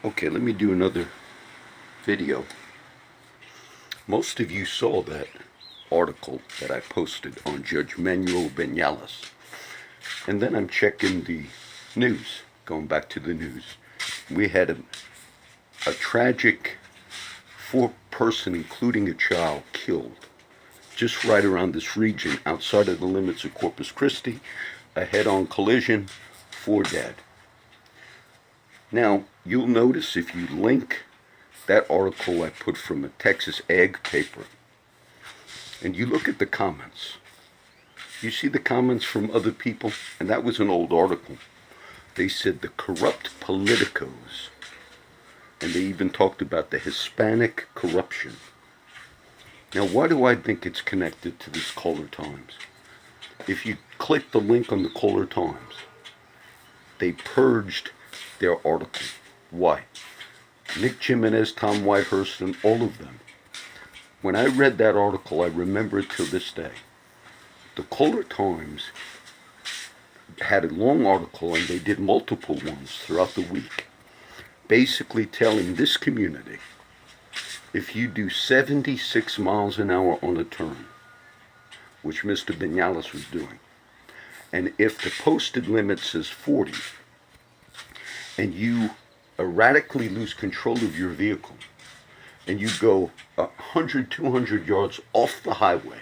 Okay, let me do another video. Most of you saw that article that I posted on Judge Manuel Banales. And then I'm checking the news, going back to the news. We had a tragic four-person, including a child, killed just right around this region outside of the limits of Corpus Christi. A head-on collision, 4 dead. Now, you'll notice if you link that article I put from a Texas ag paper, and you look at the comments, you see the comments from other people, and that was an old article. They said the corrupt politicos, and they even talked about the Hispanic corruption. Now, why do I think it's connected to this Caller Times? If you click the link on the Caller Times, they purged their article. Why? Nick Jimenez, Tom Whitehurst, and all of them. When I read that article, I remember it till this day. The Caller Times had a long article, and they did multiple ones throughout the week, basically telling this community, if you do 76 miles an hour on a turn, which Mr. Banales was doing, and if the posted limit says 40, and you erratically lose control of your vehicle, and you go 100, 200 yards off the highway,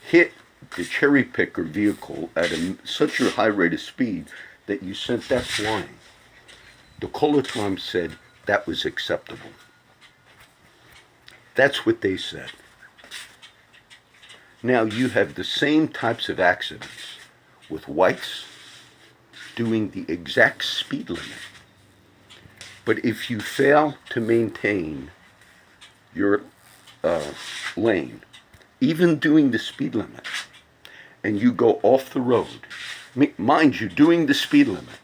hit the cherry picker vehicle at such a high rate of speed that you sent that flying, the Caller Times said that was acceptable. That's what they said. Now you have the same types of accidents with whites doing the exact speed limit. But if you fail to maintain your lane, even doing the speed limit, and you go off the road, mind you, doing the speed limit,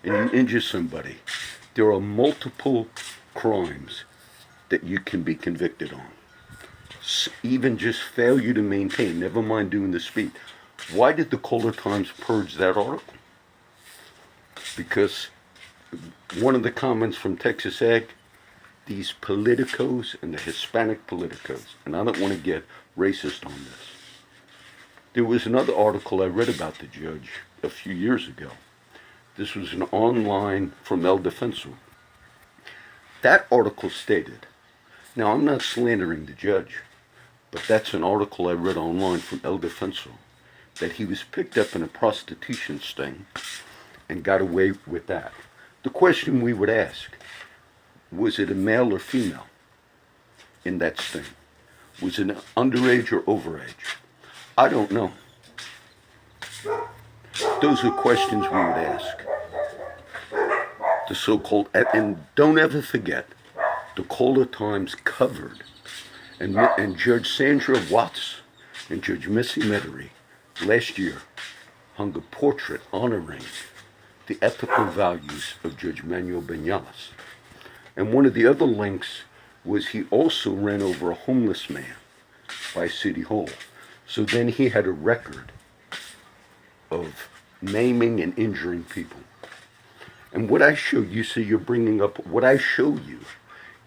and you injure somebody, there are multiple crimes that you can be convicted on. Even just failure to maintain, never mind doing the speed. Why did the Caller Times purge that article? Because one of the comments from Texas Ag, these politicos and the Hispanic politicos, and I don't want to get racist on this. There was another article I read about the judge a few years ago. This was an online from El Defensor. That article stated, now I'm not slandering the judge, but that's an article I read online from El Defensor, that he was picked up in a prostitution sting and got away with that. The question we would ask, was it a male or female in that sting? Was it underage or overage? I don't know. Those are questions we would ask. The so-called, and don't ever forget, the Caller Times covered, and Judge Sandra Watts and Judge Missy Meddery last year hung a portrait honoring the ethical values of Judge Manuel Banales. And one of the other links was he also ran over a homeless man by City Hall. So then he had a record of maiming and injuring people. And what I showed you, so you're bringing up, what I show you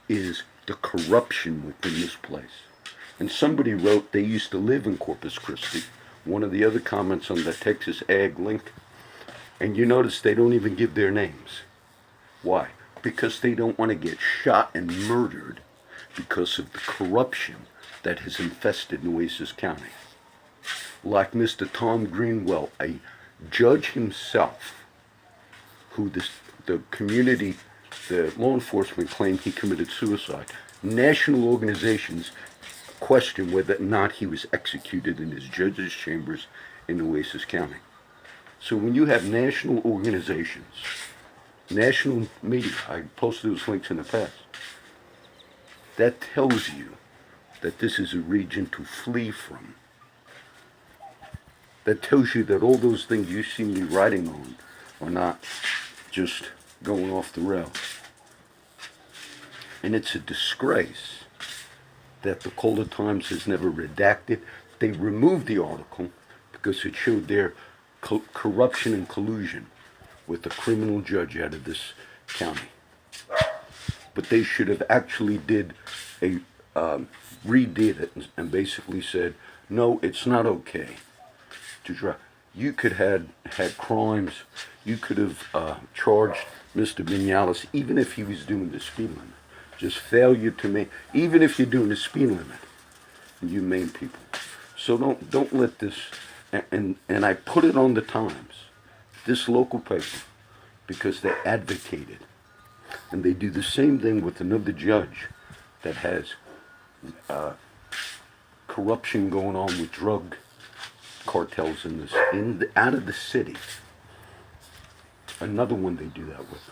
is the corruption within this place. And somebody wrote they used to live in Corpus Christi, one of the other comments on the Texas Ag link, and you notice they don't even give their names. Why? Because they don't want to get shot and murdered because of the corruption that has infested Nueces County. Like Mr. Tom Greenwell, a judge himself, who the community, the law enforcement claimed he committed suicide. National organizations question whether or not he was executed in his judge's chambers in Nueces County. So when you have national organizations, national media, I posted those links in the past, that tells you that this is a region to flee from. That tells you that all those things you see me writing on are not just going off the rails. And it's a disgrace that the Caller Times has never redacted. They removed the article because it showed their corruption and collusion with the criminal judge out of this County. But they should have actually did a redid it and basically said, no, it's not okay to drive. You could have had crimes. You could have charged Mr. Banales, even if he was doing the speed limit. Just failure to make, even if you're doing the speed limit, you maim people. So don't let this, and I put it on the Times, this local paper, because they advocated. And they do the same thing with another judge that has corruption going on with drug cartels in this, out of the city. Another one they do that with.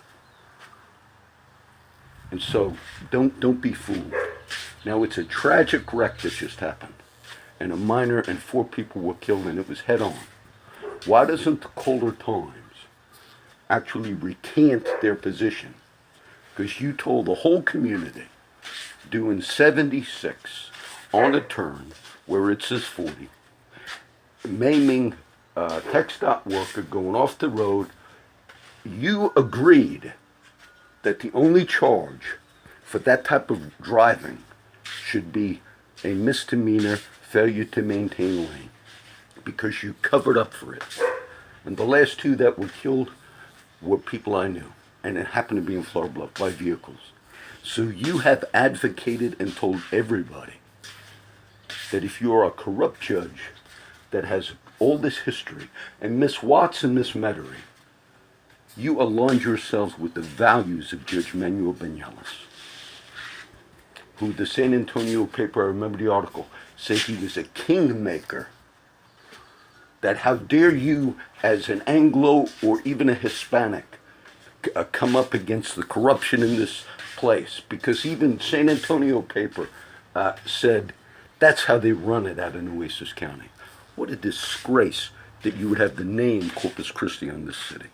And so don't be fooled. Now it's a tragic wreck that just happened, and a minor and 4 people were killed, and it was head on. Why doesn't the Colder Times actually recant their position? Because you told the whole community, doing 76 on a turn where it says 40, maiming a TxDOT worker going off the road. You agreed that the only charge for that type of driving should be a misdemeanor failure to maintain lane, because you covered up for it. And the last 2 that were killed were people I knew, and it happened to be in Flower Bluff by vehicles. So you have advocated and told everybody that if you're a corrupt judge that has all this history, and Miss Watts and Miss Metairie, you aligned yourselves with the values of Judge Manuel Banales, who the San Antonio paper, I remember the article, said he was a kingmaker. That how dare you, as an Anglo or even a Hispanic, come up against the corruption in this place? Because even San Antonio paper said that's how they run it out of Nueces County. What a disgrace that you would have the name Corpus Christi on this city.